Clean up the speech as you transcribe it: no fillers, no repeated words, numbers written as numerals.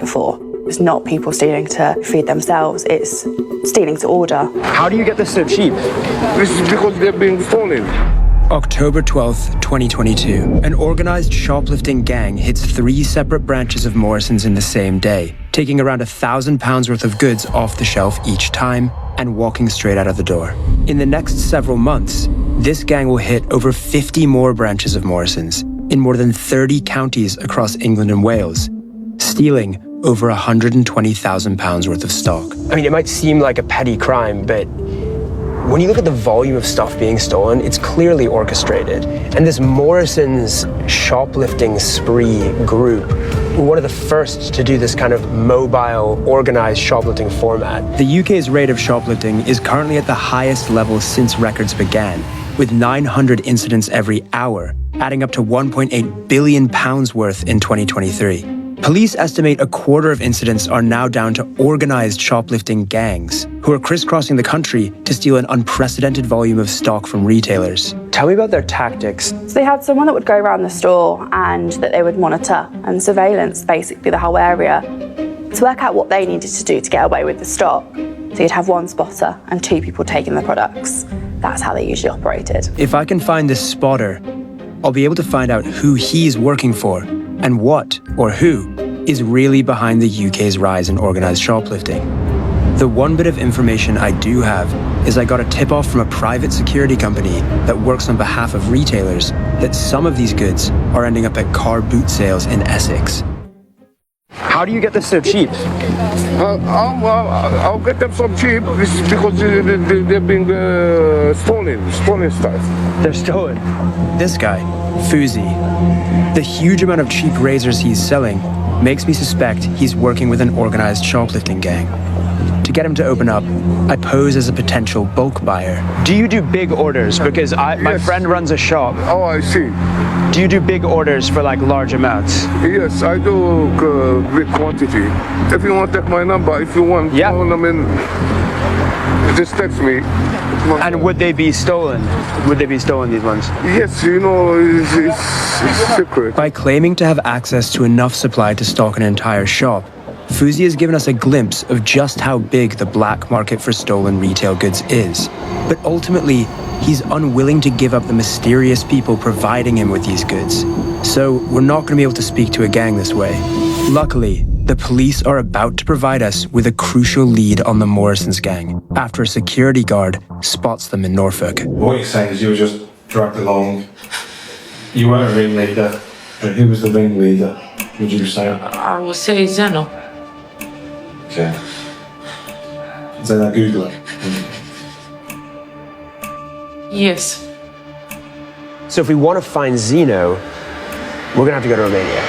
before. It's not people stealing to feed themselves, it's stealing to order. How do you get this so cheap? This is because they're being stolen. October 12th, 2022. An organized shoplifting gang hits 3 separate branches of Morrison's in the same day, taking around £1,000 worth of goods off the shelf each time and walking straight out of the door. In the next several months, this gang will hit over 50 more branches of Morrison's in more than 30 counties across England and Wales, stealing over £120,000 worth of stock. I mean, it might seem like a petty crime, but when you look at the volume of stuff being stolen, it's clearly orchestrated. And this Morrison's shoplifting spree group were one of the first to do this kind of mobile, organized shoplifting format. The UK's rate of shoplifting is currently at the highest level since records began, with 900 incidents every hour, adding up to £1.8 billion worth in 2023. Police estimate a quarter of incidents are now down to organized shoplifting gangs who are crisscrossing the country to steal an unprecedented volume of stock from retailers. Tell me about their tactics. So they had someone that would go around the store and that they would monitor and surveillance basically the whole area to work out what they needed to do to get away with the stock. So you'd have one spotter and 2 people taking the products. That's how they usually operated. If I can find this spotter, I'll be able to find out who he's working for and what, or who, is really behind the UK's rise in organised shoplifting. The one bit of information I do have is I got a tip-off from a private security company that works on behalf of retailers that some of these goods are ending up at car boot sales in Essex. How do you get this so cheap? I'll get them so cheap. This is because they're being stolen stuff. They're stolen. This guy, Fuzi, the huge amount of cheap razors he's selling makes me suspect he's working with an organized shoplifting gang. To get him to open up, I pose as a potential bulk buyer. Do you do big orders? Because my friend runs a shop. Oh, I see. Do you do big orders for like large amounts? Yes, I do big quantity. If you want to take my number, if you want, yeah. Just text me. And would they be stolen? Would they be stolen, these ones? Yes, you know, it's secret. By claiming to have access to enough supply to stock an entire shop, Fuzi has given us a glimpse of just how big the black market for stolen retail goods is. But ultimately, he's unwilling to give up the mysterious people providing him with these goods. So we're not going to be able to speak to a gang this way. Luckily, the police are about to provide us with a crucial lead on the Morrison's gang after a security guard spots them in Norfolk. What you're saying is you were just dragged along. You weren't a ringleader. But who was the ringleader, would you say? I would say Zeno. Okay. Zeno Googler. Yes. So if we want to find Zeno, we're going to have to go to Romania.